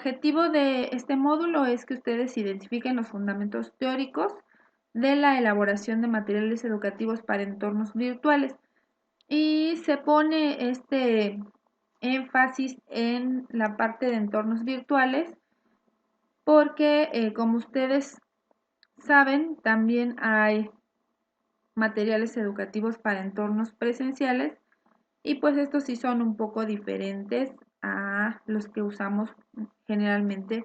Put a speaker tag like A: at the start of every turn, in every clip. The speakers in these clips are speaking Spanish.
A: objetivo de este módulo es que ustedes identifiquen los fundamentos teóricos de la elaboración de materiales educativos para entornos virtuales y se pone este énfasis en la parte de entornos virtuales porque como ustedes saben también hay materiales educativos para entornos presenciales y pues estos sí son un poco diferentes a los que usamos generalmente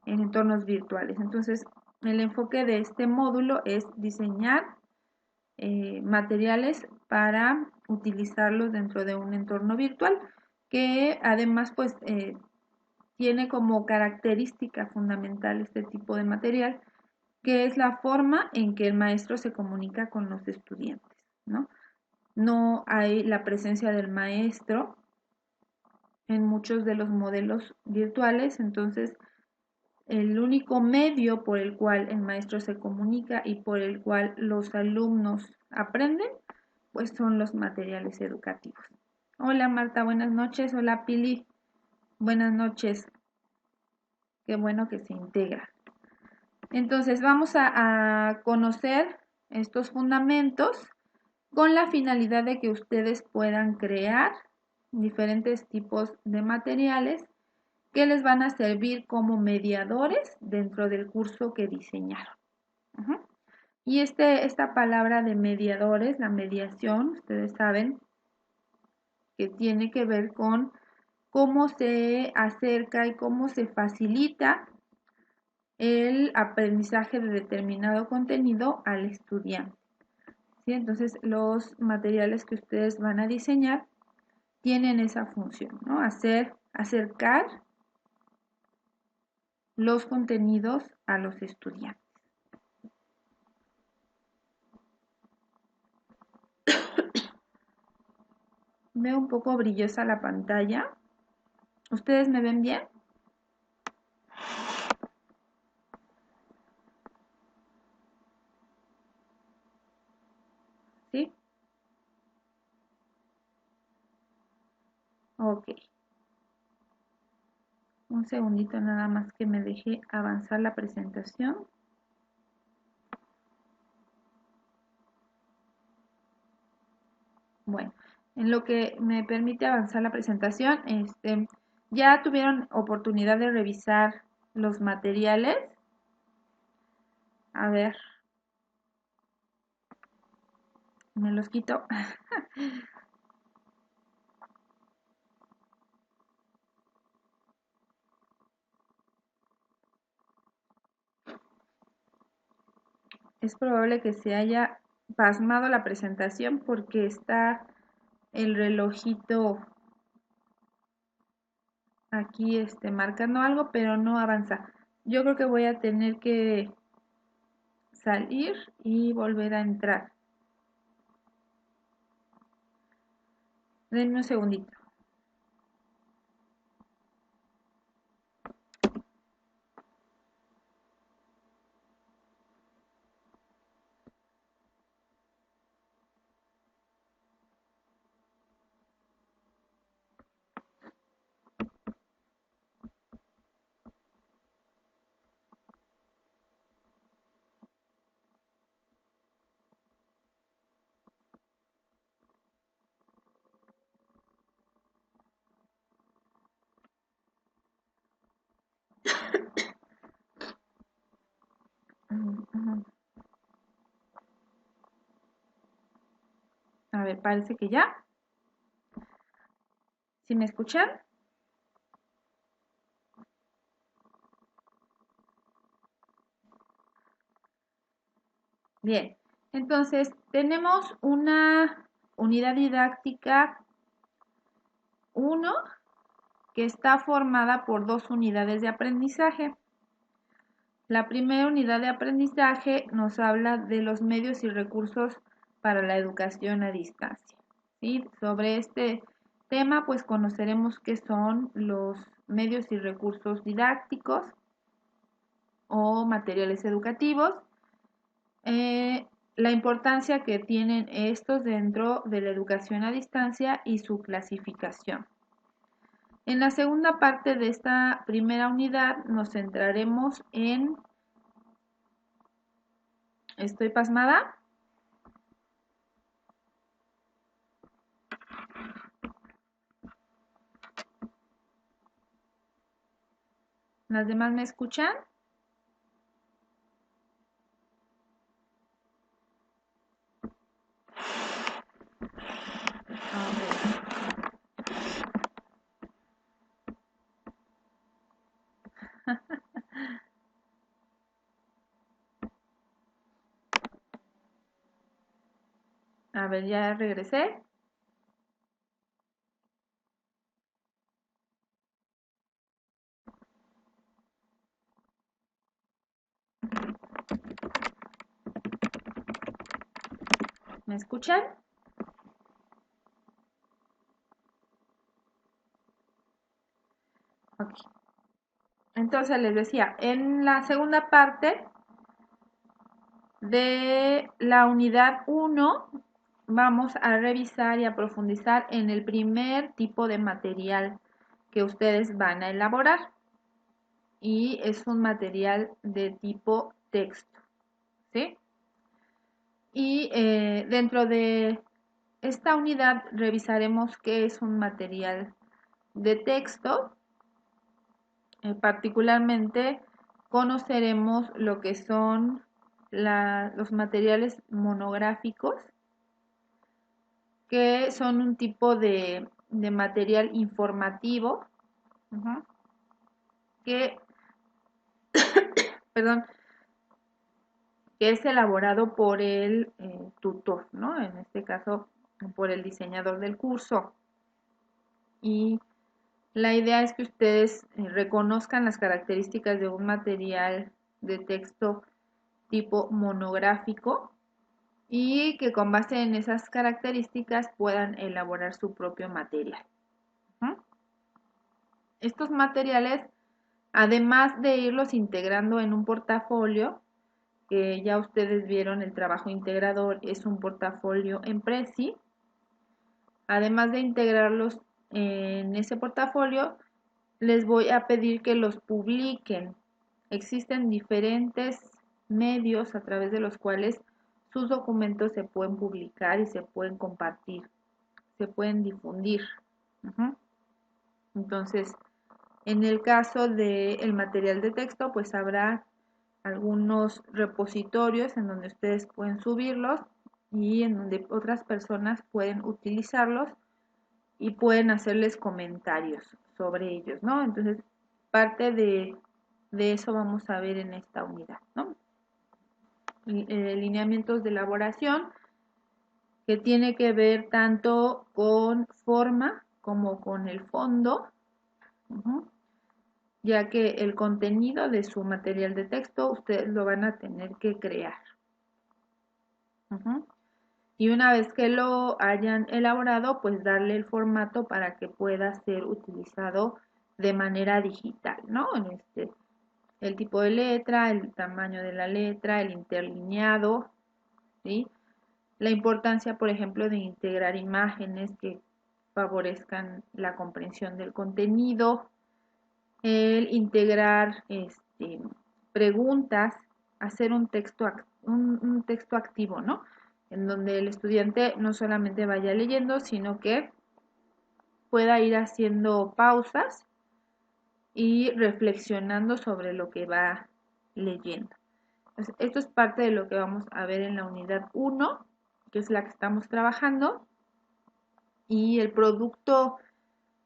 A: en entornos virtuales. Entonces, el enfoque de este módulo es diseñar materiales para utilizarlos dentro de un entorno virtual que además pues tiene como característica fundamental este tipo de material que es la forma en que el maestro se comunica con los estudiantes, ¿no? No hay la presencia del maestro en muchos de los modelos virtuales, entonces el único medio por el cual el maestro se comunica y por el cual los alumnos aprenden, pues son los materiales educativos. Hola Marta, buenas noches. Hola Pili, buenas noches. Qué bueno que se integra. Entonces vamos a conocer estos fundamentos con la finalidad de que ustedes puedan crear diferentes tipos de materiales que les van a servir como mediadores dentro del curso que diseñaron. Y esta palabra de mediadores, la mediación, ustedes saben que tiene que ver con cómo se acerca y cómo se facilita el aprendizaje de determinado contenido al estudiante. ¿Sí? Entonces, los materiales que ustedes van a diseñar tienen esa función, ¿no? Acercar los contenidos a los estudiantes. Veo un poco brillosa la pantalla. ¿Ustedes me ven bien? ¿Sí? Ok. Un segundito nada más que me deje avanzar la presentación. Bueno, en lo que me permite avanzar la presentación, ya tuvieron oportunidad de revisar los materiales. A ver, me los quito. Es probable que se haya pasmado la presentación porque está el relojito aquí marcando algo, pero no avanza. Yo creo que voy a tener que salir y volver a entrar. Denme un segundito. A ver, parece que ya. ¿Sí me escuchan? Bien, entonces tenemos una unidad didáctica 1 que está formada por 2 unidades de aprendizaje. La primera unidad de aprendizaje nos habla de los medios y recursos para la educación a distancia. ¿Sí? Sobre este tema, pues conoceremos qué son los medios y recursos didácticos o materiales educativos, la importancia que tienen estos dentro de la educación a distancia y su clasificación. En la segunda parte de esta primera unidad nos centraremos en... ¿Estoy pasmada? ¿Las demás me escuchan? A ver. A ver, ya regresé. ¿Me escuchan? Ok. Entonces les decía, en la segunda parte de la unidad 1 vamos a revisar y a profundizar en el primer tipo de material que ustedes van a elaborar. Y es un material de tipo texto, ¿sí? Y dentro de esta unidad revisaremos qué es un material de texto. Particularmente conoceremos lo que son los materiales monográficos, que son un tipo de material informativo, que, perdón, que es elaborado por el tutor, ¿no? En este caso, por el diseñador del curso. Y la idea es que ustedes reconozcan las características de un material de texto tipo monográfico y que con base en esas características puedan elaborar su propio material. Estos materiales, además de irlos integrando en un portafolio, que ya ustedes vieron el trabajo integrador, es un portafolio en Prezi. Además de integrarlos en ese portafolio, les voy a pedir que los publiquen. Existen diferentes medios a través de los cuales sus documentos se pueden publicar y se pueden compartir, se pueden difundir. Entonces, en el caso del material de texto, pues habrá algunos repositorios en donde ustedes pueden subirlos y en donde otras personas pueden utilizarlos y pueden hacerles comentarios sobre ellos, ¿no? Entonces, parte de eso vamos a ver en esta unidad, ¿no? Lineamientos de elaboración, que tiene que ver tanto con forma como con el fondo, ya que el contenido de su material de texto ustedes lo van a tener que crear. Y una vez que lo hayan elaborado, pues darle el formato para que pueda ser utilizado de manera digital, ¿no? El tipo de letra, el tamaño de la letra, el interlineado, ¿sí? La importancia, por ejemplo, de integrar imágenes que favorezcan la comprensión del contenido, el integrar preguntas, hacer un texto activo, ¿no? En donde el estudiante no solamente vaya leyendo, sino que pueda ir haciendo pausas y reflexionando sobre lo que va leyendo. Entonces, esto es parte de lo que vamos a ver en la unidad 1, que es la que estamos trabajando, y el producto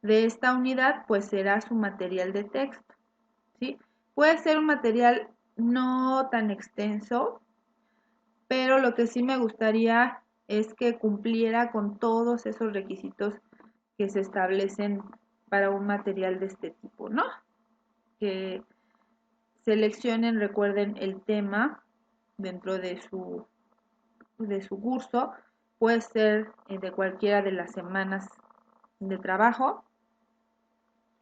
A: de esta unidad pues será su material de texto, ¿sí? Puede ser un material no tan extenso, pero lo que sí me gustaría es que cumpliera con todos esos requisitos que se establecen para un material de este tipo, ¿no? Que seleccionen, recuerden el tema dentro de su curso, puede ser de cualquiera de las semanas de trabajo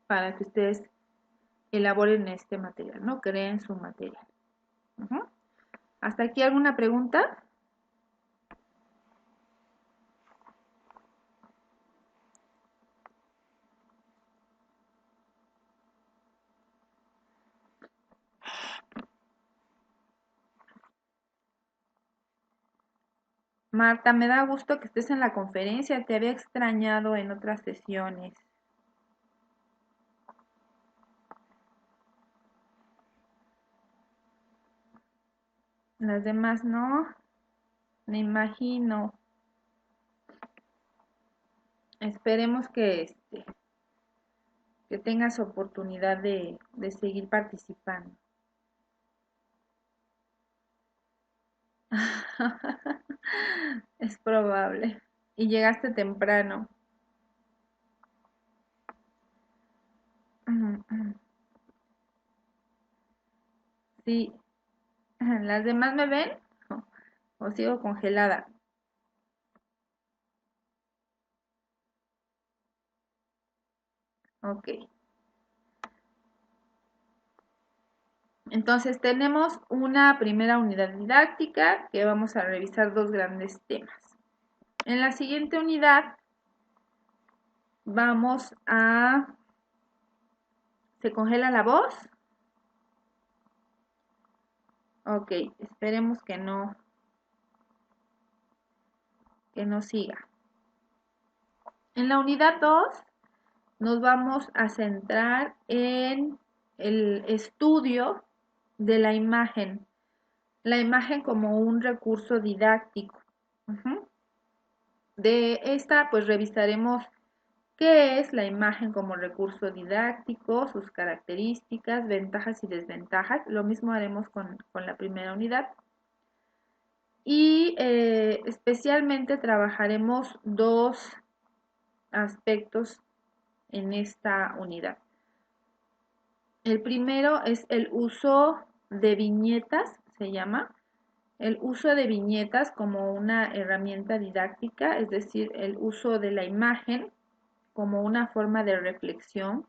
A: para que ustedes elaboren este material, ¿no? Creen su material. ¿Hasta aquí alguna pregunta? Marta, me da gusto que estés en la conferencia, te había extrañado en otras sesiones. Las demás no, me imagino. Esperemos que tengas oportunidad de seguir participando. Es probable. Y llegaste temprano. Sí. ¿Las demás me ven? ¿O sigo congelada? Ok. Entonces tenemos una primera unidad didáctica que vamos a revisar dos grandes temas. En la siguiente unidad vamos a... ¿Se congela la voz? Ok, esperemos que no siga. En la unidad 2 nos vamos a centrar en el estudio de la imagen como un recurso didáctico. De esta, pues revisaremos qué es la imagen como recurso didáctico, sus características, ventajas y desventajas. Lo mismo haremos con la primera unidad. Y especialmente trabajaremos dos aspectos en esta unidad. El primero es el uso de viñetas, se llama. El uso de viñetas como una herramienta didáctica, es decir, el uso de la imagen como una forma de reflexión,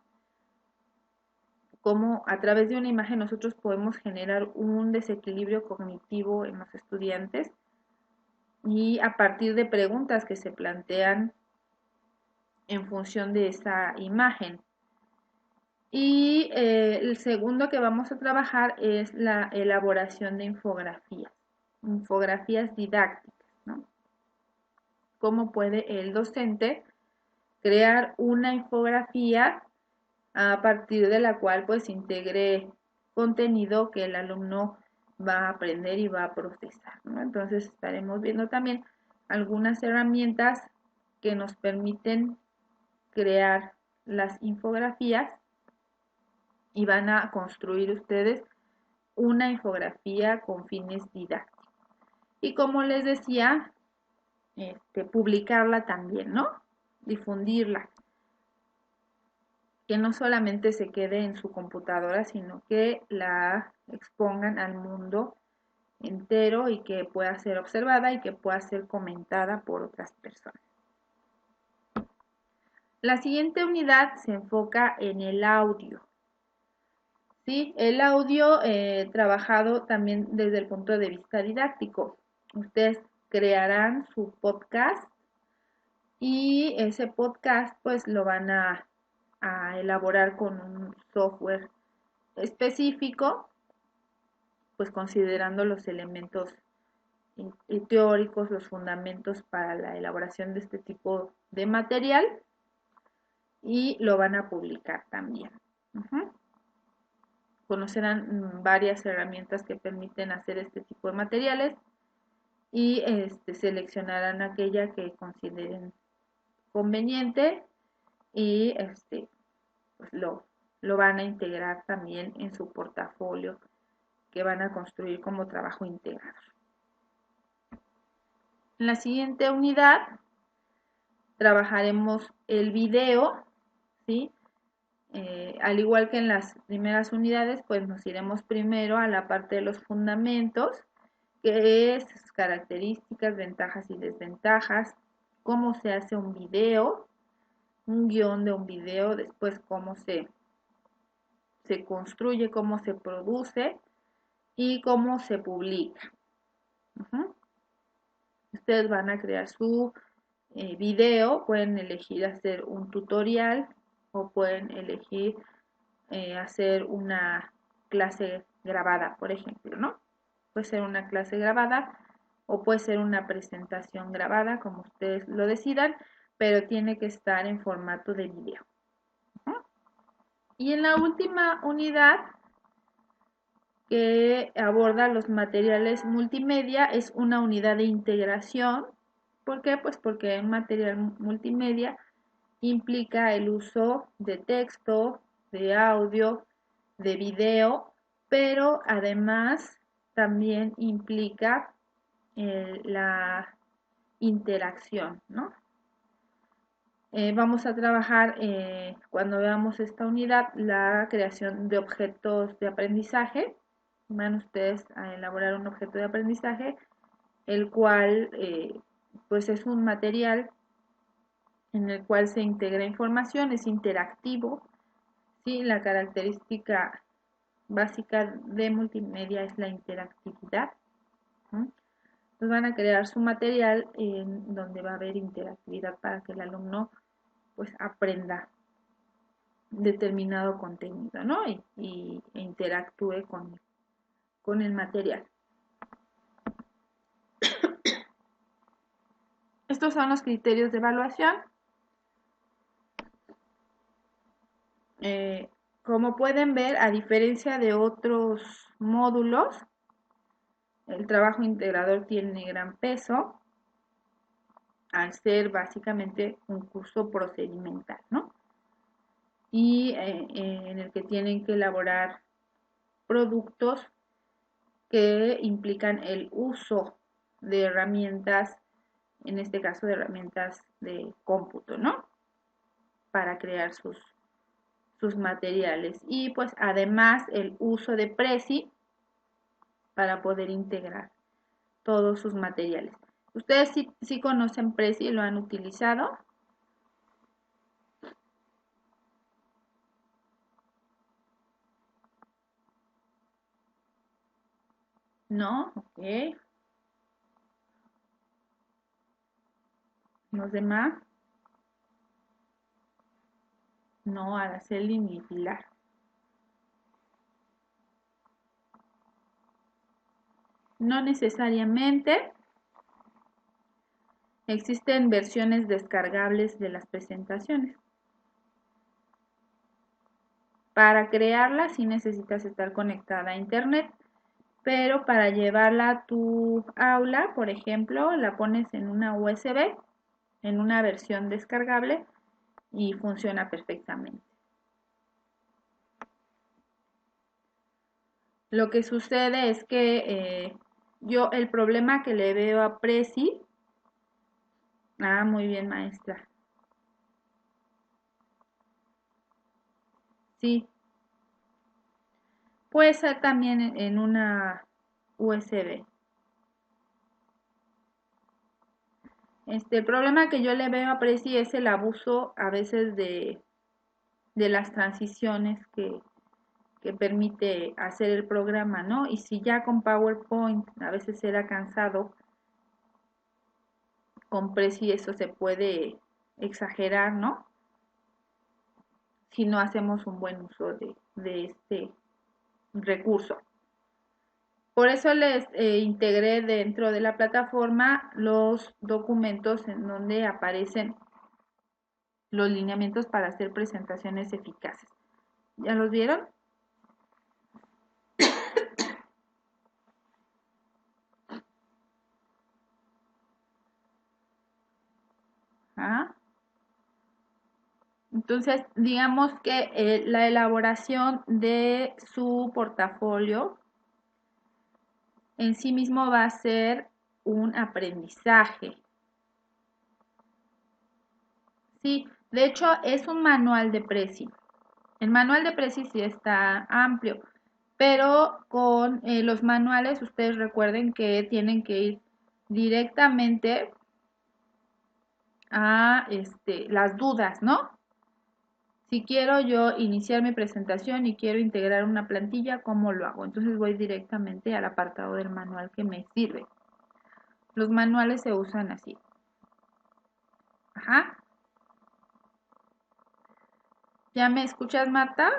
A: como a través de una imagen nosotros podemos generar un desequilibrio cognitivo en los estudiantes y a partir de preguntas que se plantean en función de esa imagen. Y el segundo que vamos a trabajar es la elaboración de infografías didácticas, ¿no? Cómo puede el docente crear una infografía a partir de la cual pues integre contenido que el alumno va a aprender y va a procesar, ¿no? Entonces estaremos viendo también algunas herramientas que nos permiten crear las infografías y van a construir ustedes una infografía con fines didácticos. Y como les decía, publicarla también, ¿no? Difundirla. Que no solamente se quede en su computadora, sino que la expongan al mundo entero y que pueda ser observada y que pueda ser comentada por otras personas. La siguiente unidad se enfoca en el audio. ¿Sí? El audio trabajado también desde el punto de vista didáctico. Ustedes crearán su podcast y ese podcast pues lo van a elaborar con un software específico, pues considerando los elementos teóricos, los fundamentos para la elaboración de este tipo de material y lo van a publicar también. Conocerán varias herramientas que permiten hacer este tipo de materiales y seleccionarán aquella que consideren conveniente y pues lo van a integrar también en su portafolio que van a construir como trabajo integrado. En la siguiente unidad trabajaremos el video, ¿sí? Al igual que en las primeras unidades, pues nos iremos primero a la parte de los fundamentos, que es sus características, ventajas y desventajas, cómo se hace un video, un guión de un video, después cómo se construye, cómo se produce y cómo se publica. Ustedes van a crear su video, pueden elegir hacer un tutorial o pueden elegir hacer una clase grabada, por ejemplo, ¿no? Puede ser una clase grabada o puede ser una presentación grabada, como ustedes lo decidan, pero tiene que estar en formato de video. Y en la última unidad que aborda los materiales multimedia es una unidad de integración. ¿Por qué? Pues porque un material multimedia implica el uso de texto, de audio, de video, pero además también implica la interacción, ¿no? Vamos a trabajar cuando veamos esta unidad la creación de objetos de aprendizaje. Van ustedes a elaborar un objeto de aprendizaje, el cual pues es un material en el cual se integra información, es interactivo, ¿sí? La característica básica de multimedia es la interactividad. ¿no? Entonces van a crear su material en donde va a haber interactividad para que el alumno pues aprenda determinado contenido, ¿no? E interactúe con el material. Estos son los criterios de evaluación. Como pueden ver, a diferencia de otros módulos, el trabajo integrador tiene gran peso al ser básicamente un curso procedimental, ¿no? Y en el que tienen que elaborar productos que implican el uso de herramientas, en este caso de herramientas de cómputo, ¿no? Para crear sus materiales. Y pues además el uso de Prezi para poder integrar todos sus materiales. ¿Ustedes sí conocen Prezi y lo han utilizado? ¿No? Ok. ¿Los demás? No, Araceli ni Pilar. No necesariamente. Existen versiones descargables de las presentaciones. Para crearla sí necesitas estar conectada a internet, pero para llevarla a tu aula, por ejemplo, la pones en una USB, en una versión descargable y funciona perfectamente. Lo que sucede es que yo el problema que le veo a Prezi, muy bien maestra, sí, puede ser también en una USB. El problema que yo le veo a Prezi es el abuso a veces de las transiciones que permite hacer el programa, ¿no? Y si ya con PowerPoint a veces era cansado, con Prezi eso se puede exagerar, ¿no? Si no hacemos un buen uso de este recurso. Por eso les integré dentro de la plataforma los documentos en donde aparecen los lineamientos para hacer presentaciones eficaces. ¿Ya los vieron? ¿Ah? Entonces, digamos que la elaboración de su portafolio en sí mismo va a ser un aprendizaje. Sí, de hecho es un manual de Prezi. El manual de Prezi sí está amplio, pero con los manuales ustedes recuerden que tienen que ir directamente a las dudas, ¿no? Si quiero yo iniciar mi presentación y quiero integrar una plantilla, ¿cómo lo hago? Entonces voy directamente al apartado del manual que me sirve. Los manuales se usan así. Ajá. ¿Ya me escuchas, Marta?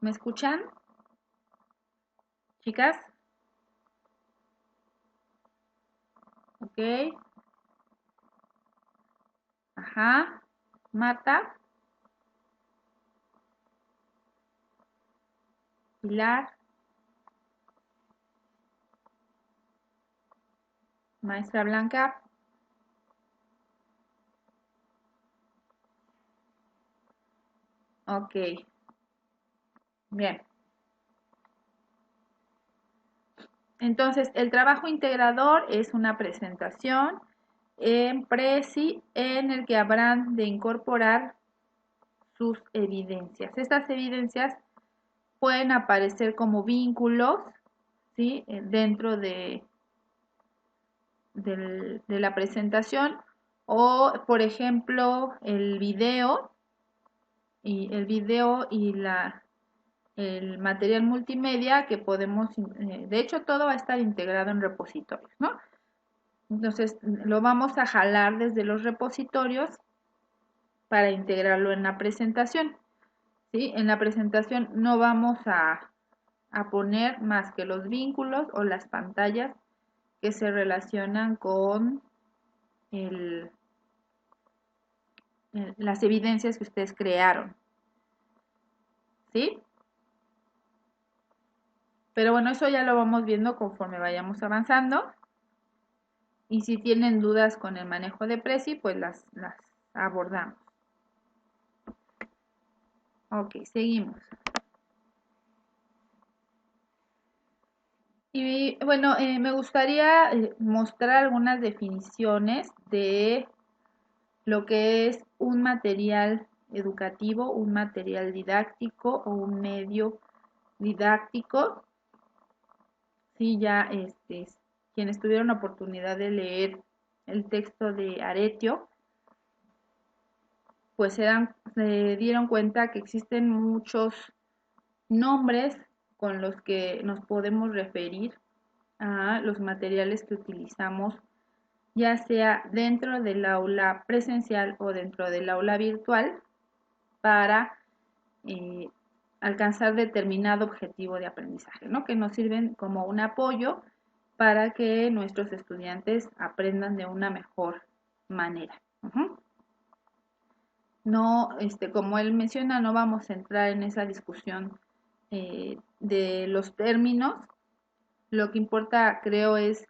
A: ¿Me escuchan, chicas? Ok. Ajá. Marta, Pilar, maestra Blanca. Ok. Bien. Entonces, el trabajo integrador es una presentación en Prezi en el que habrán de incorporar sus evidencias. Estas evidencias pueden aparecer como vínculos, ¿sí? Dentro de la presentación o, por ejemplo, el video y el material multimedia que podemos, de hecho todo va a estar integrado en repositorios, ¿no? Entonces lo vamos a jalar desde los repositorios para integrarlo en la presentación, ¿sí? En la presentación no vamos a poner más que los vínculos o las pantallas que se relacionan con las evidencias que ustedes crearon, ¿sí? Pero bueno, eso ya lo vamos viendo conforme vayamos avanzando. Y si tienen dudas con el manejo de Prezi, pues las abordamos. Ok, seguimos. Y bueno, me gustaría mostrar algunas definiciones de lo que es un material educativo, un material didáctico o un medio didáctico. Sí, ya quienes tuvieron la oportunidad de leer el texto de Aretio, pues se dieron cuenta que existen muchos nombres con los que nos podemos referir a los materiales que utilizamos, ya sea dentro del aula presencial o dentro del aula virtual, para eh, alcanzar determinado objetivo de aprendizaje, ¿no? Que nos sirven como un apoyo para que nuestros estudiantes aprendan de una mejor manera. No, como él menciona, no vamos a entrar en esa discusión de los términos. Lo que importa, creo, es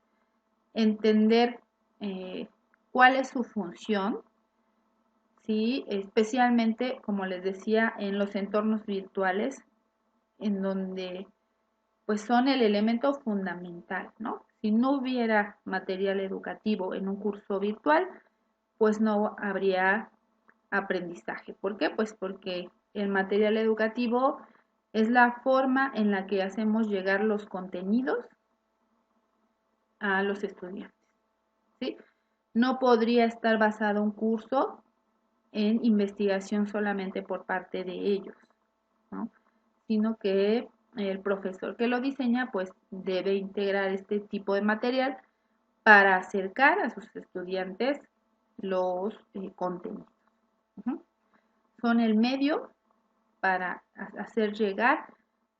A: entender cuál es su función, ¿sí? Especialmente, como les decía, en los entornos virtuales, en donde pues son el elemento fundamental, ¿no? Si no hubiera material educativo en un curso virtual, pues no habría aprendizaje. ¿Por qué? Pues porque el material educativo es la forma en la que hacemos llegar los contenidos a los estudiantes, ¿sí? No podría estar basado un curso en investigación solamente por parte de ellos, ¿no? Sino que el profesor que lo diseña pues debe integrar este tipo de material para acercar a sus estudiantes los contenidos. Son el medio para hacer llegar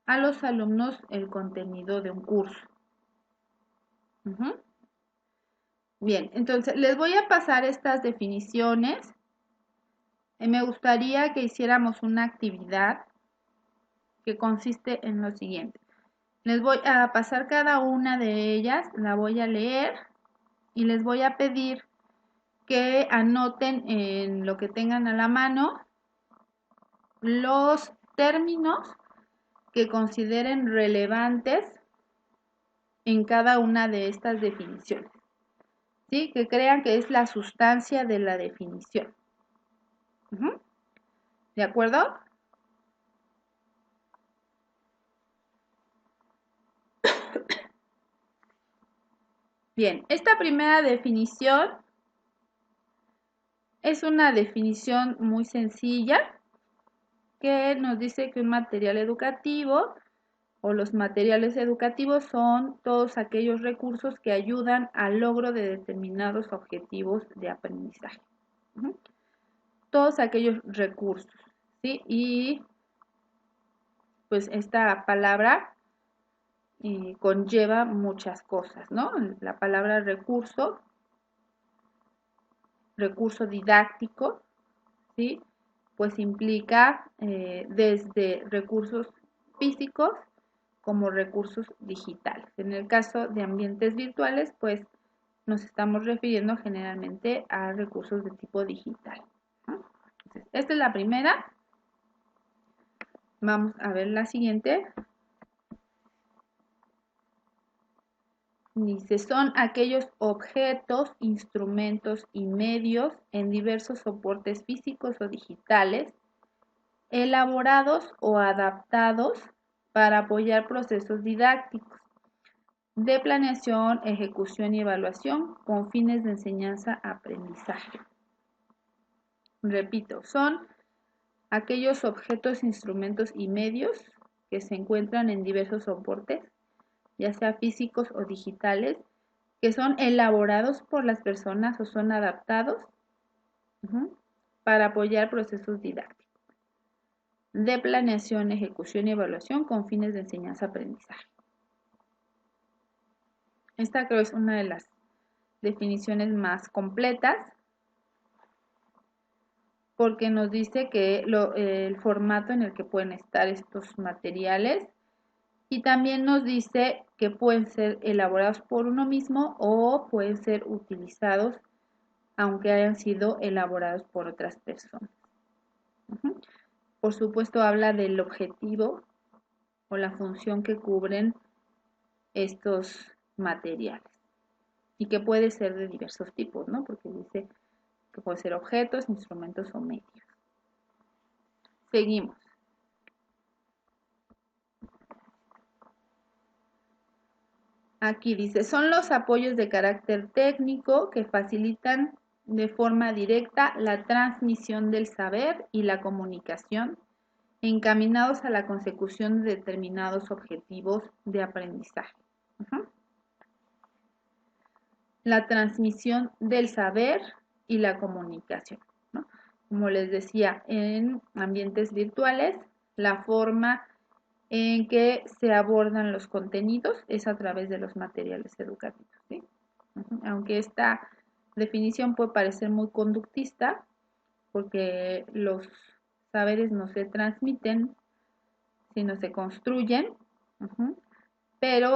A: a los alumnos el contenido de un curso. Bien, entonces les voy a pasar estas definiciones. Me gustaría que hiciéramos una actividad que consiste en lo siguiente. Les voy a pasar cada una de ellas, la voy a leer y les voy a pedir que anoten en lo que tengan a la mano los términos que consideren relevantes en cada una de estas definiciones, ¿sí? Que crean que es la sustancia de la definición. ¿De acuerdo? Bien, esta primera definición es una definición muy sencilla que nos dice que un material educativo o los materiales educativos son todos aquellos recursos que ayudan al logro de determinados objetivos de aprendizaje. Todos aquellos recursos, ¿sí? Y pues esta palabra conlleva muchas cosas, ¿no? La palabra recurso didáctico, ¿sí? Pues implica desde recursos físicos como recursos digitales. En el caso de ambientes virtuales, pues nos estamos refiriendo generalmente a recursos de tipo digital, ¿no? Entonces, esta es la primera. Vamos a ver la siguiente. Dice, son aquellos objetos, instrumentos y medios en diversos soportes físicos o digitales, elaborados o adaptados para apoyar procesos didácticos de planeación, ejecución y evaluación con fines de enseñanza-aprendizaje. Repito, son aquellos objetos, instrumentos y medios que se encuentran en diversos soportes, ya sea físicos o digitales, que son elaborados por las personas o son adaptados para apoyar procesos didácticos de planeación, ejecución y evaluación con fines de enseñanza-aprendizaje. Esta creo es una de las definiciones más completas porque nos dice que el formato en el que pueden estar estos materiales y también nos dice que pueden ser elaborados por uno mismo o pueden ser utilizados aunque hayan sido elaborados por otras personas. Por supuesto habla del objetivo o la función que cubren estos materiales y que puede ser de diversos tipos, ¿no? Porque dice que pueden ser objetos, instrumentos o medios. Seguimos. Aquí dice, son los apoyos de carácter técnico que facilitan de forma directa la transmisión del saber y la comunicación encaminados a la consecución de determinados objetivos de aprendizaje. La transmisión del saber y la comunicación, ¿no? Como les decía, en ambientes virtuales, la forma en que se abordan los contenidos es a través de los materiales educativos, ¿sí? Aunque esta definición puede parecer muy conductista, porque los saberes no se transmiten, sino se construyen, pero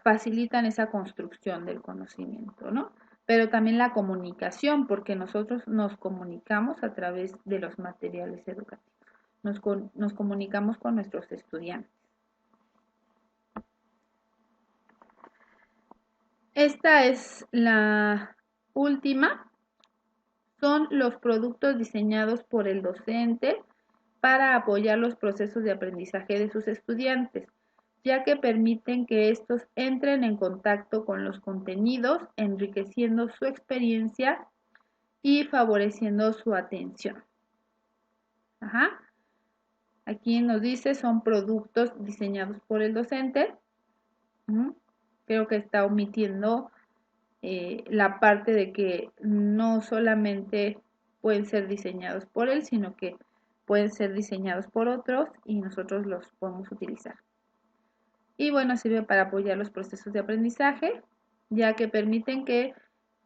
A: facilitan esa construcción del conocimiento, ¿no? Pero también la comunicación, porque nosotros nos comunicamos a través de los materiales educativos. Nos comunicamos con nuestros estudiantes. Esta es la última. Son los productos diseñados por el docente para apoyar los procesos de aprendizaje de sus estudiantes, ya que permiten que estos entren en contacto con los contenidos, enriqueciendo su experiencia y favoreciendo su atención. Aquí nos dice son productos diseñados por el docente. Creo que está omitiendo la parte de que no solamente pueden ser diseñados por él, sino que pueden ser diseñados por otros y nosotros los podemos utilizar. Y bueno, sirve para apoyar los procesos de aprendizaje, ya que permiten que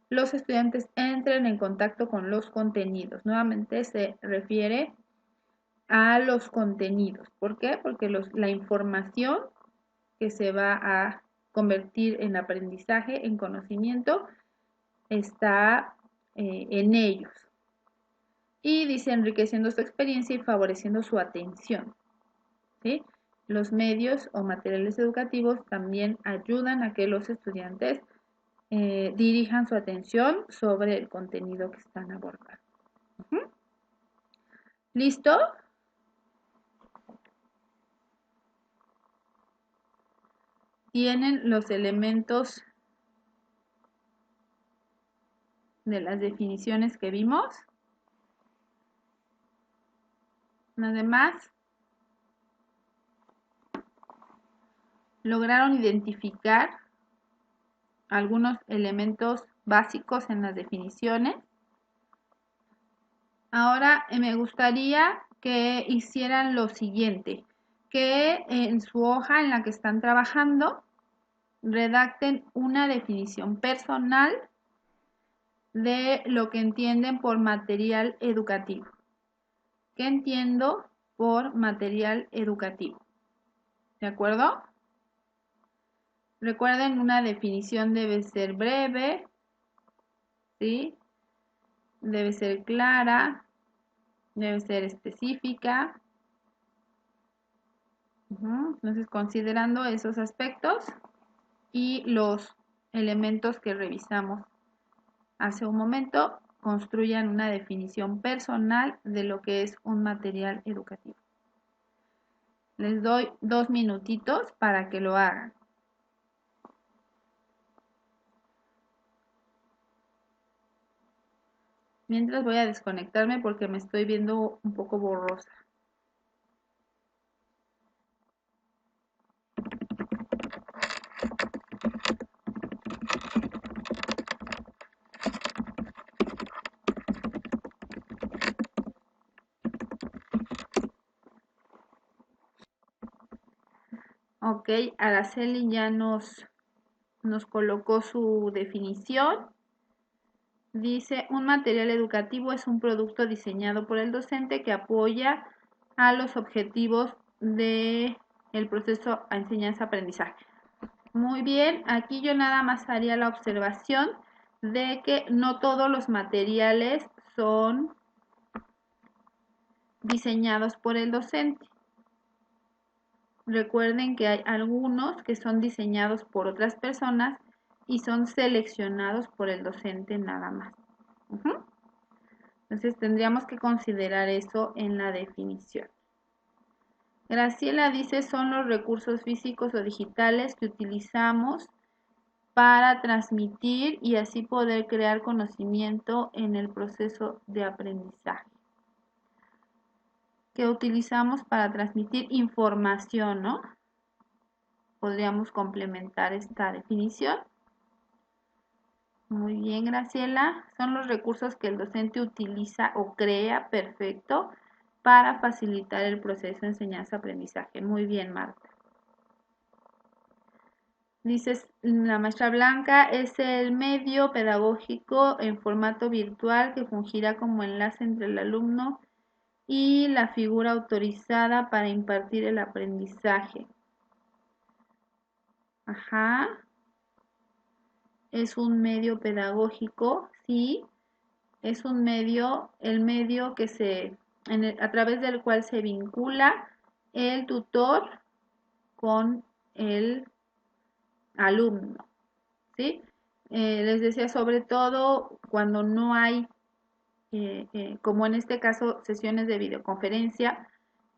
A: los estudiantes entren en contacto con los contenidos. Nuevamente se refiere a los contenidos. ¿Por qué? Porque la información que se va a convertir en aprendizaje, en conocimiento, está en ellos. Y dice enriqueciendo su experiencia y favoreciendo su atención, ¿sí? Los medios o materiales educativos también ayudan a que los estudiantes dirijan su atención sobre el contenido que están abordando. ¿Listo? Tienen los elementos de las definiciones que vimos. Además, lograron identificar algunos elementos básicos en las definiciones. Ahora me gustaría que hicieran lo siguiente. que en su hoja en la que están trabajando redacten una definición personal de lo que entienden por material educativo. ¿Qué entiendo por material educativo? ¿De acuerdo? Recuerden, una definición debe ser breve, ¿sí? Debe ser clara, debe ser específica. Entonces, considerando esos aspectos y los elementos que revisamos hace un momento, construyan una definición personal de lo que es un material educativo. Les doy 2 minutitos para que lo hagan. Mientras voy a desconectarme porque me estoy viendo un poco borrosa. Ok, Araceli ya nos colocó su definición. Dice, un material educativo es un producto diseñado por el docente que apoya a los objetivos del proceso de enseñanza-aprendizaje. Muy bien, aquí yo nada más haría la observación de que no todos los materiales son diseñados por el docente. Recuerden que hay algunos que son diseñados por otras personas y son seleccionados por el docente nada más. Entonces tendríamos que considerar eso en la definición. Graciela dice, son los recursos físicos o digitales que utilizamos para transmitir y así poder crear conocimiento en el proceso de aprendizaje. Que utilizamos para transmitir información, ¿no? Podríamos complementar esta definición. Muy bien, Graciela. Son los recursos que el docente utiliza o crea, perfecto, para facilitar el proceso de enseñanza-aprendizaje. Muy bien, Marta. Dices, la maestra Blanca es el medio pedagógico en formato virtual que fungirá como enlace entre el alumno y la figura autorizada para impartir el aprendizaje. Ajá. Es un medio pedagógico, sí. Es un medio, el medio que a través del cual se vincula el tutor con el alumno, ¿sí? Les decía, sobre todo cuando no hay, como en este caso, sesiones de videoconferencia,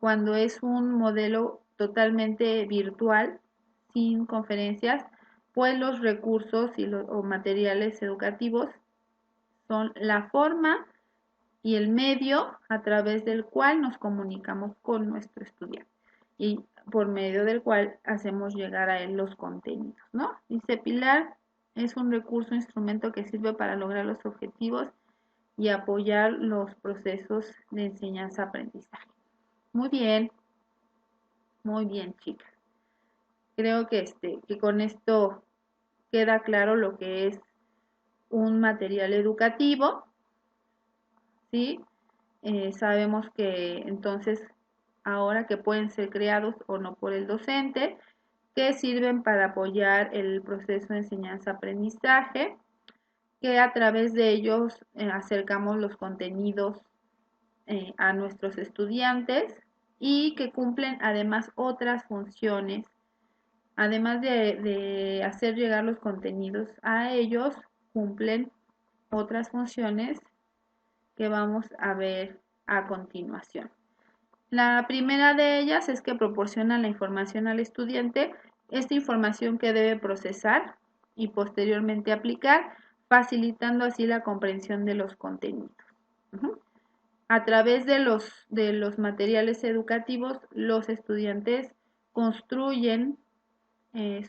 A: cuando es un modelo totalmente virtual, sin conferencias, pues los recursos o materiales educativos son la forma y el medio a través del cual nos comunicamos con nuestro estudiante y por medio del cual hacemos llegar a él los contenidos, ¿no? Dice Pilar, es un recurso, instrumento que sirve para lograr los objetivos y apoyar los procesos de enseñanza-aprendizaje. Muy bien, chicas. Creo que con esto queda claro lo que es un material educativo, ¿sí? Sabemos que entonces ahora que pueden ser creados o no por el docente, que sirven para apoyar el proceso de enseñanza-aprendizaje, que a través de ellos acercamos los contenidos a nuestros estudiantes y que cumplen además otras funciones. Además de hacer llegar los contenidos a ellos, cumplen otras funciones que vamos a ver a continuación. La primera de ellas es que proporciona la información al estudiante, esta información que debe procesar y posteriormente aplicar, facilitando así la comprensión de los contenidos. A través de los materiales educativos, los estudiantes construyen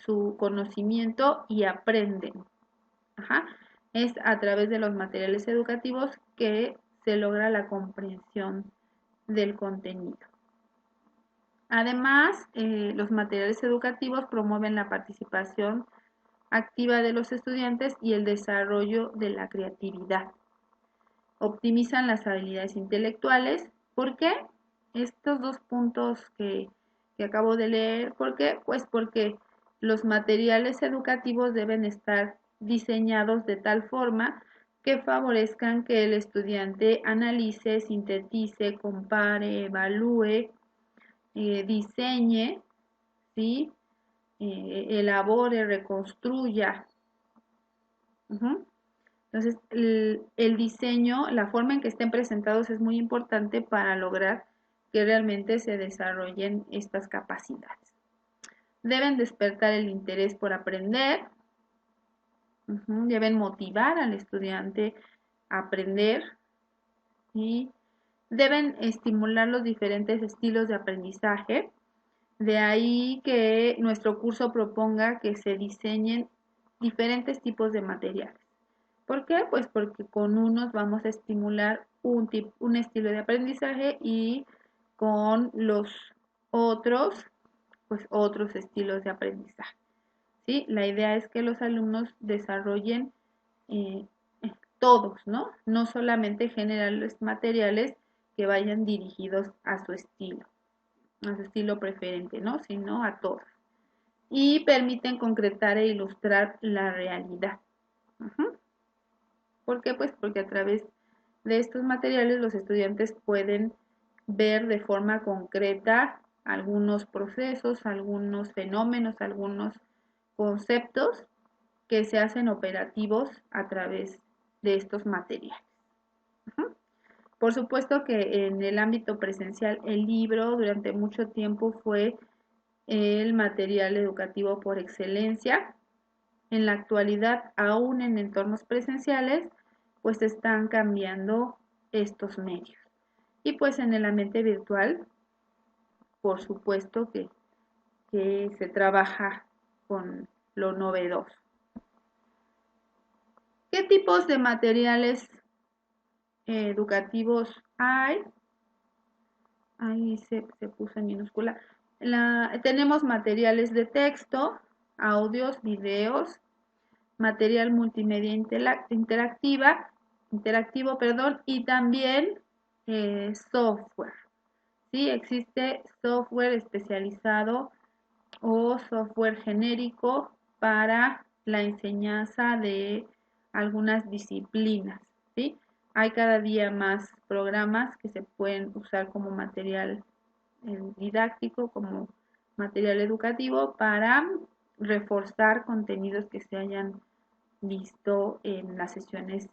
A: su conocimiento y aprenden. Es a través de los materiales educativos que se logra la comprensión del contenido. Además, los materiales educativos promueven la participación activa de los estudiantes y el desarrollo de la creatividad. Optimizan las habilidades intelectuales. ¿Por qué? Estos dos puntos que acabo de leer, ¿por qué? Pues porque los materiales educativos deben estar diseñados de tal forma que favorezcan que el estudiante analice, sintetice, compare, evalúe, diseñe, ¿sí? Elabore, reconstruya. Entonces, el diseño, la forma en que estén presentados es muy importante para lograr que realmente se desarrollen estas capacidades. Deben despertar el interés por aprender, deben motivar al estudiante a aprender y deben estimular los diferentes estilos de aprendizaje. De ahí que nuestro curso proponga que se diseñen diferentes tipos de materiales. ¿Por qué? Pues porque con unos vamos a estimular un estilo de aprendizaje y con los otros, pues otros estilos de aprendizaje. ¿Sí? La idea es que los alumnos desarrollen eh, todos, ¿no? No solamente generar materiales que vayan dirigidos a su estilo preferente, ¿no? Sino a todos. Y permiten concretar e ilustrar la realidad. ¿Por qué? Pues porque a través de estos materiales los estudiantes pueden ver de forma concreta algunos procesos, algunos fenómenos, algunos conceptos que se hacen operativos a través de estos materiales. Por supuesto que en el ámbito presencial el libro durante mucho tiempo fue el material educativo por excelencia. En la actualidad, aún en entornos presenciales, pues están cambiando estos medios. Y pues en el ambiente virtual, por supuesto que se trabaja con lo novedoso. ¿Qué tipos de materiales educativos hay? Ahí se puso en minúscula. Tenemos materiales de texto, audios, videos, material multimedia interactivo, y también software. ¿Sí? Existe software especializado o software genérico para la enseñanza de algunas disciplinas. ¿Sí? Hay cada día más programas que se pueden usar como material didáctico, como material educativo para reforzar contenidos que se hayan visto en las sesiones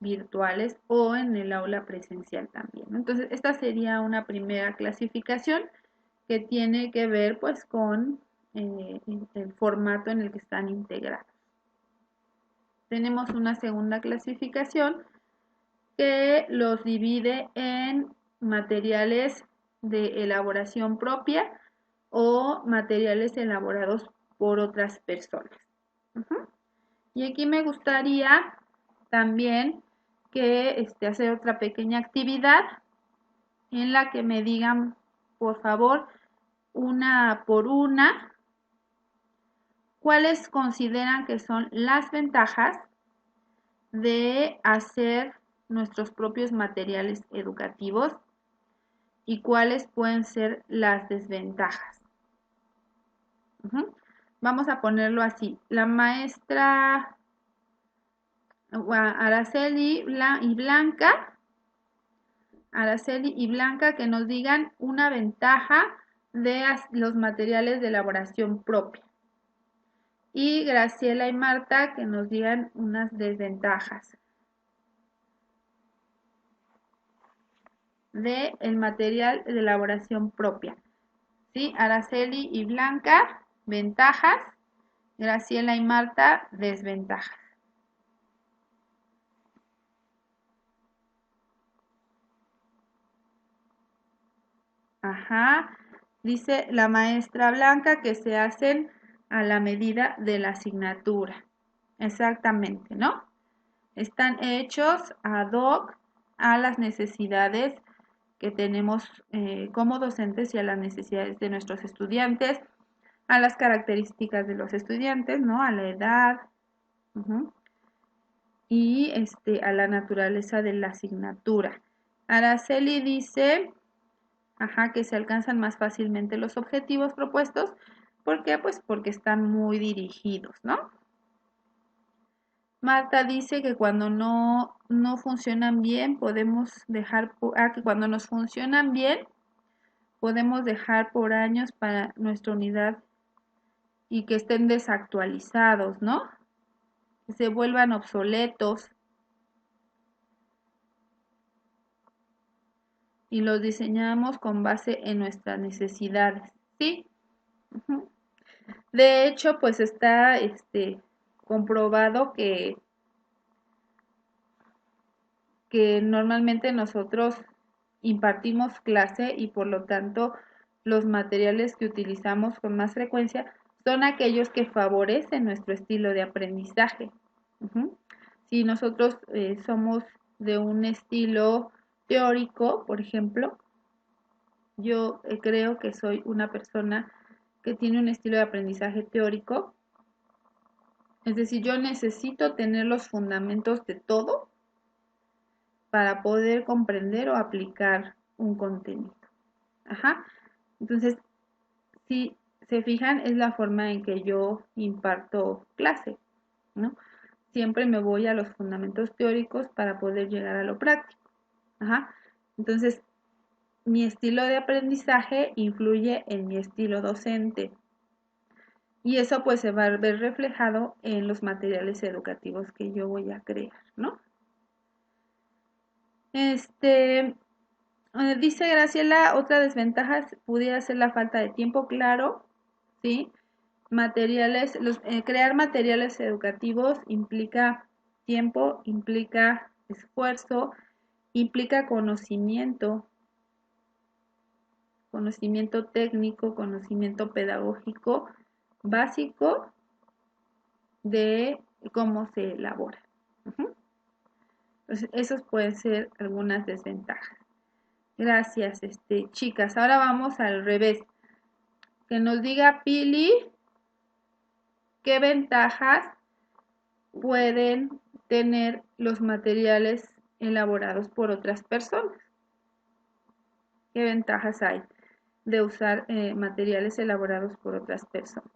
A: virtuales o en el aula presencial también. Entonces, esta sería una primera clasificación que tiene que ver pues con el formato en el que están integrados. Tenemos una segunda clasificación que los divide en materiales de elaboración propia o materiales elaborados por otras personas. Y aquí me gustaría también que hacer otra pequeña actividad en la que me digan, por favor, una por una, cuáles consideran que son las ventajas de hacer nuestros propios materiales educativos y cuáles pueden ser las desventajas. Vamos a ponerlo así. La maestra Araceli y Blanca que nos digan una ventaja de los materiales de elaboración propia. Y Graciela y Marta que nos digan unas desventajas del material de elaboración propia. ¿Sí? Araceli y Blanca, ventajas. Graciela y Marta, desventajas. Ajá. Dice la maestra Blanca que se hacen a la medida de la asignatura. Exactamente, ¿no? Están hechos ad hoc a las necesidades que tenemos como docentes y a las necesidades de nuestros estudiantes, a las características de los estudiantes, ¿no? A la edad, y a la naturaleza de la asignatura. Araceli dice, que se alcanzan más fácilmente los objetivos propuestos. ¿Por qué? Pues porque están muy dirigidos, ¿no? Marta dice que cuando no funcionan bien, podemos dejar, que cuando nos funcionan bien, podemos dejar por años para nuestra unidad y que estén desactualizados, ¿no? Que se vuelvan obsoletos y los diseñamos con base en nuestras necesidades, ¿sí? De hecho, pues está comprobado que normalmente nosotros impartimos clase y por lo tanto los materiales que utilizamos con más frecuencia son aquellos que favorecen nuestro estilo de aprendizaje. Si nosotros somos de un estilo teórico, por ejemplo, yo creo que soy una persona que tiene un estilo de aprendizaje teórico, es decir, yo necesito tener los fundamentos de todo para poder comprender o aplicar un contenido. Entonces, si se fijan, es la forma en que yo imparto clase, ¿no? Siempre me voy a los fundamentos teóricos para poder llegar a lo práctico. Entonces, mi estilo de aprendizaje influye en mi estilo docente. Y eso pues se va a ver reflejado en los materiales educativos que yo voy a crear, ¿no? Dice Graciela, otra desventaja pudiera ser la falta de tiempo, claro, ¿sí? Crear materiales educativos implica tiempo, implica esfuerzo, implica conocimiento técnico, conocimiento pedagógico básico de cómo se elabora. Entonces, esos pueden ser algunas desventajas. Gracias, chicas. Ahora vamos al revés. Que nos diga Pili qué ventajas pueden tener los materiales elaborados por otras personas. ¿Qué ventajas hay de usar materiales elaborados por otras personas?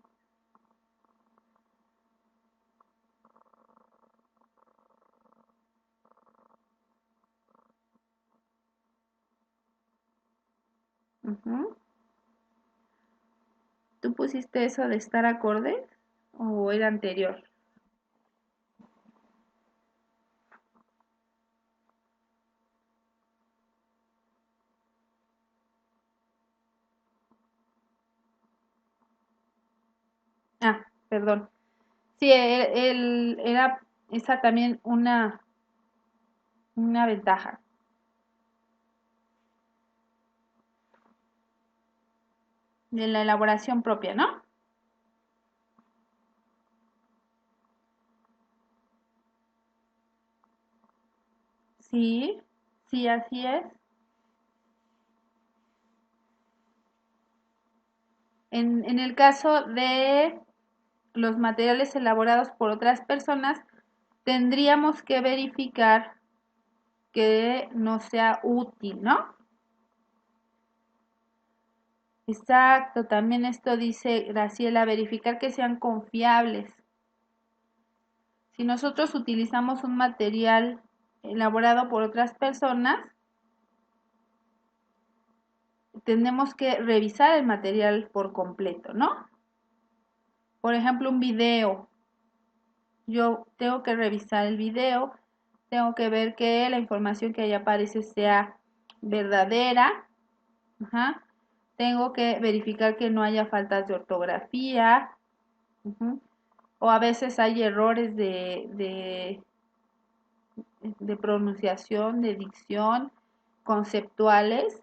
A: ¿Tú pusiste eso de estar acorde o era anterior? Perdón. Sí, era esa también una ventaja. De la elaboración propia, ¿no? Sí, sí, así es. En el caso de los materiales elaborados por otras personas, tendríamos que verificar que no sea útil, ¿no? Exacto, también esto dice Graciela, verificar que sean confiables. Si nosotros utilizamos un material elaborado por otras personas, tenemos que revisar el material por completo, ¿no? Por ejemplo, un video. Yo tengo que revisar el video, tengo que ver que la información que ahí aparece sea verdadera. Tengo que verificar que no haya faltas de ortografía. O a veces hay errores de pronunciación, de dicción, conceptuales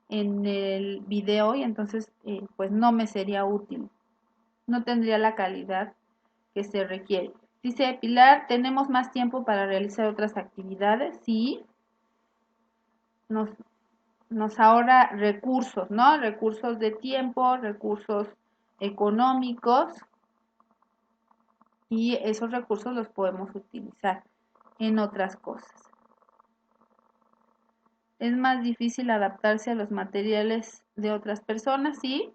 A: en el video y entonces pues no me sería útil. No tendría la calidad que se requiere. Dice Pilar, ¿tenemos más tiempo para realizar otras actividades? Sí. nos ahorra recursos, ¿no? Recursos de tiempo, recursos económicos, y esos recursos los podemos utilizar en otras cosas. Es más difícil adaptarse a los materiales de otras personas, ¿sí?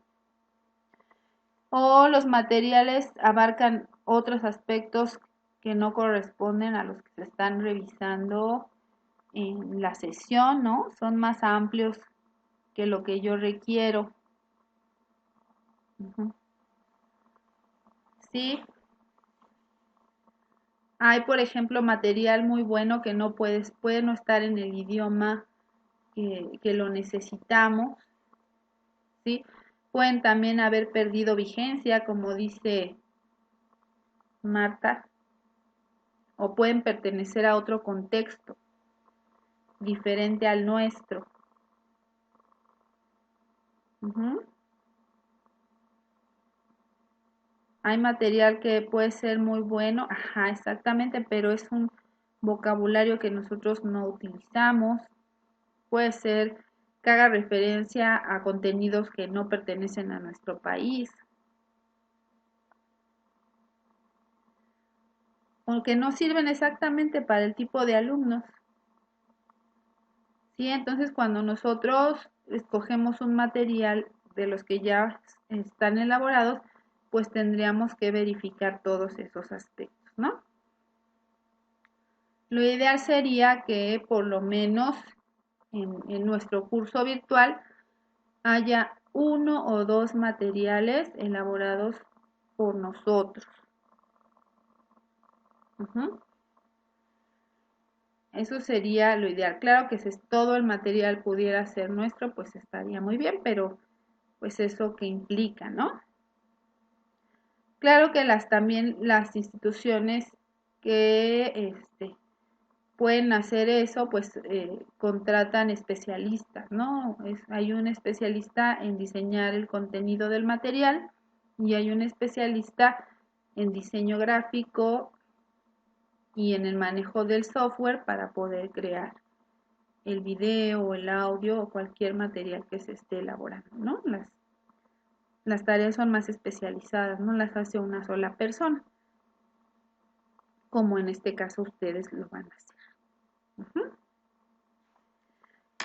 A: O los materiales abarcan otros aspectos que no corresponden a los que se están revisando en la sesión, ¿no? Son más amplios que lo que yo requiero. Sí, hay, por ejemplo, material muy bueno que no puede no estar en el idioma que lo necesitamos, ¿sí? Pueden también haber perdido vigencia, como dice Marta, o pueden pertenecer a otro contexto diferente al nuestro. Hay material que puede ser muy bueno, ajá, exactamente, pero es un vocabulario que nosotros no utilizamos. Puede ser que haga referencia a contenidos que no pertenecen a nuestro país, o que no sirven exactamente para el tipo de alumnos. ¿Sí? Entonces, cuando nosotros escogemos un material de los que ya están elaborados, pues tendríamos que verificar todos esos aspectos, ¿no? Lo ideal sería que por lo menos en nuestro curso virtual haya uno o dos materiales elaborados por nosotros. Eso sería lo ideal. Claro que si todo el material pudiera ser nuestro, pues estaría muy bien, pero pues eso que implica, ¿no? Claro que también las instituciones que pueden hacer eso, pues contratan especialistas, ¿no? Hay un especialista en diseñar el contenido del material y hay un especialista en diseño gráfico y en el manejo del software para poder crear el video, el audio o cualquier material que se esté elaborando, ¿no? Las tareas son más especializadas, no las hace una sola persona, como en este caso ustedes lo van a hacer.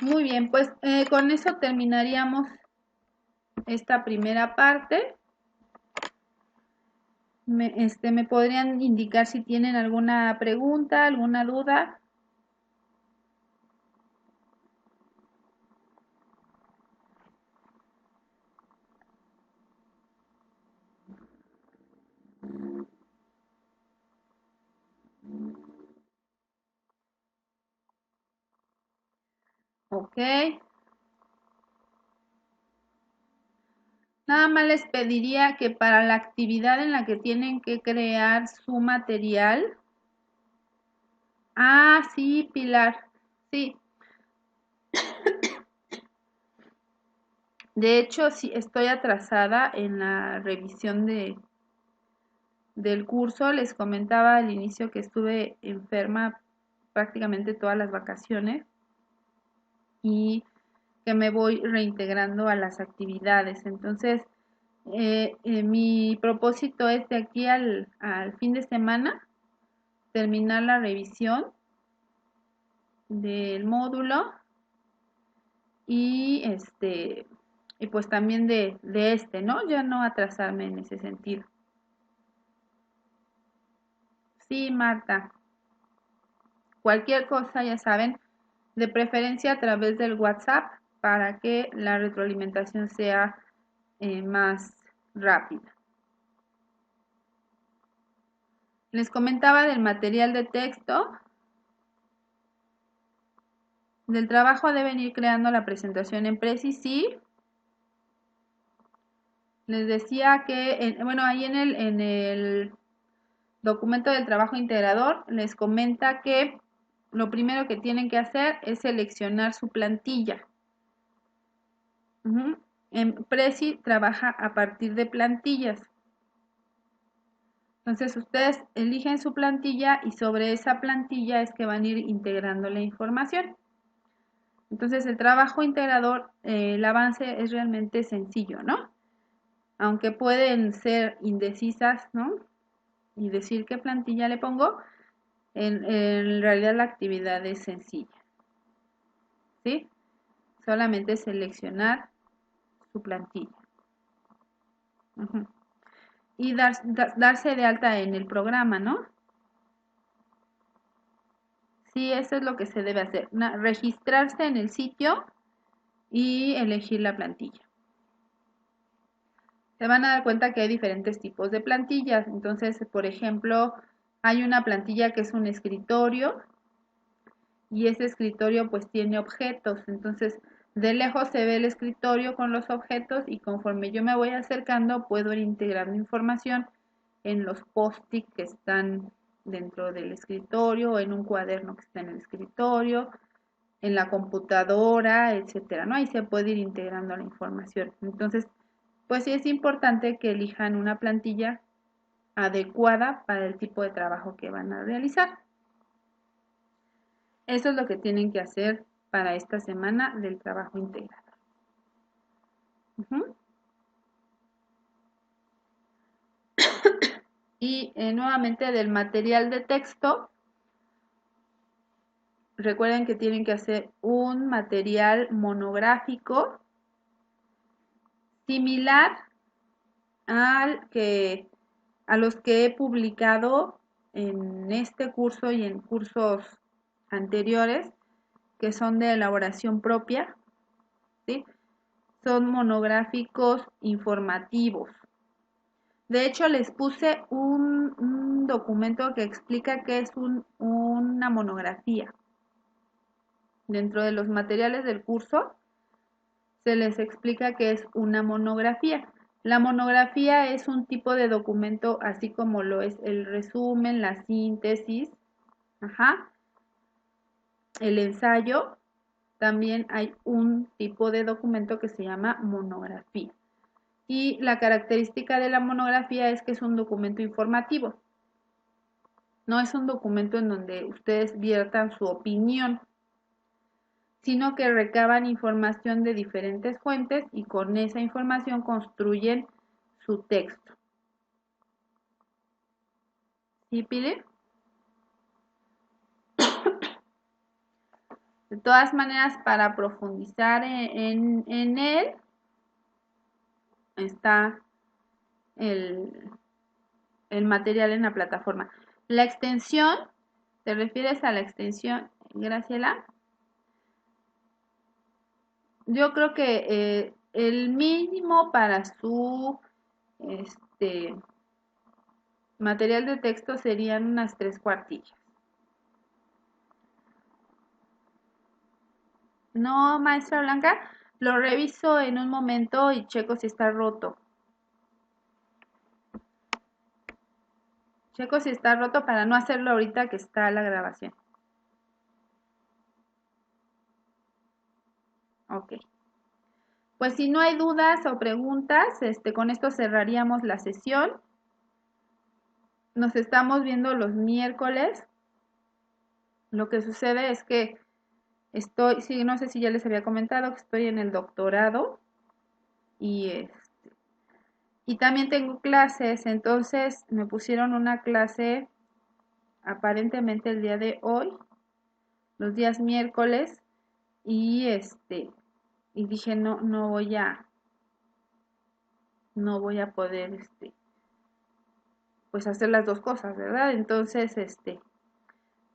A: Muy bien, pues con eso terminaríamos esta primera parte. ¿Me podrían indicar si tienen alguna pregunta, alguna duda? Ok. Nada más les pediría que para la actividad en la que tienen que crear su material. Ah, sí, Pilar. Sí. De hecho, sí, estoy atrasada en la revisión del curso. Les comentaba al inicio que estuve enferma prácticamente todas las vacaciones y que me voy reintegrando a las actividades. Entonces, mi propósito es de aquí al fin de semana terminar la revisión del módulo y y pues también de ¿no? Ya no atrasarme en ese sentido. Sí, Marta. Cualquier cosa, ya saben, de preferencia a través del WhatsApp para que la retroalimentación sea más rápida. Les comentaba del material de texto. Del trabajo deben ir creando la presentación en Prezi, sí. Les decía que, bueno, ahí en el documento del trabajo integrador les comenta que lo primero que tienen que hacer es seleccionar su plantilla. En Prezi trabaja a partir de plantillas. Entonces ustedes eligen su plantilla y sobre esa plantilla es que van a ir integrando la información. Entonces el trabajo integrador, el avance es realmente sencillo, ¿no? Aunque pueden ser indecisas, ¿no? Y decir qué plantilla le pongo, en realidad la actividad es sencilla, ¿sí? Solamente seleccionar su plantilla. Y darse de alta en el programa, ¿no? Sí, eso es lo que se debe hacer. Registrarse en el sitio y elegir la plantilla. Se van a dar cuenta que hay diferentes tipos de plantillas. Entonces, por ejemplo, hay una plantilla que es un escritorio y ese escritorio pues tiene objetos. Entonces, de lejos se ve el escritorio con los objetos y conforme yo me voy acercando puedo ir integrando información en los post-it que están dentro del escritorio o en un cuaderno que está en el escritorio, en la computadora, etcétera, ¿no? Ahí se puede ir integrando la información. Entonces, pues sí es importante que elijan una plantilla adecuada para el tipo de trabajo que van a realizar. Eso es lo que tienen que hacer para esta semana del trabajo integrado. Y nuevamente del material de texto, recuerden que tienen que hacer un material monográfico similar a los que he publicado en este curso y en cursos anteriores, que son de elaboración propia, ¿sí? Son monográficos informativos. De hecho, les puse un documento que explica qué es una monografía. Dentro de los materiales del curso se les explica qué es una monografía. La monografía es un tipo de documento así como lo es el resumen, la síntesis, el ensayo. También hay un tipo de documento que se llama monografía. Y la característica de la monografía es que es un documento informativo. No es un documento en donde ustedes viertan su opinión, sino que recaban información de diferentes fuentes y con esa información construyen su texto. ¿Sí, Pili? De todas maneras, para profundizar en él, está el material en la plataforma. La extensión, ¿te refieres a la extensión, Graciela? Yo creo que el mínimo para su material de texto serían unas 3 cuartillas. No, maestra Blanca, lo reviso en un momento y checo si está roto. Checo si está roto para no hacerlo ahorita que está la grabación. Ok. Pues si no hay dudas o preguntas, con esto cerraríamos la sesión. Nos estamos viendo los miércoles. Lo que sucede es que sí, no sé si ya les había comentado que estoy en el doctorado y también tengo clases, entonces me pusieron una clase aparentemente el día de hoy, los días miércoles, y dije no voy a poder pues hacer las dos cosas, ¿verdad? Entonces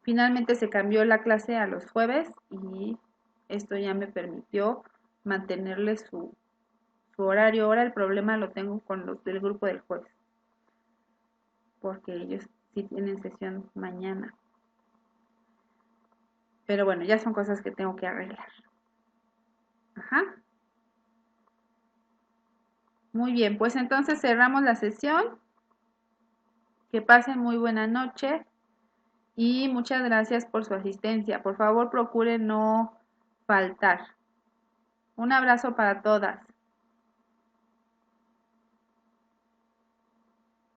A: finalmente se cambió la clase a los jueves y esto ya me permitió mantenerle su horario. Ahora el problema lo tengo con los del grupo del jueves, porque ellos sí tienen sesión mañana. Pero bueno, ya son cosas que tengo que arreglar. Muy bien, pues entonces cerramos la sesión. Que pasen muy buena noche y muchas gracias por su asistencia. Por favor, procure no faltar. Un abrazo para todas.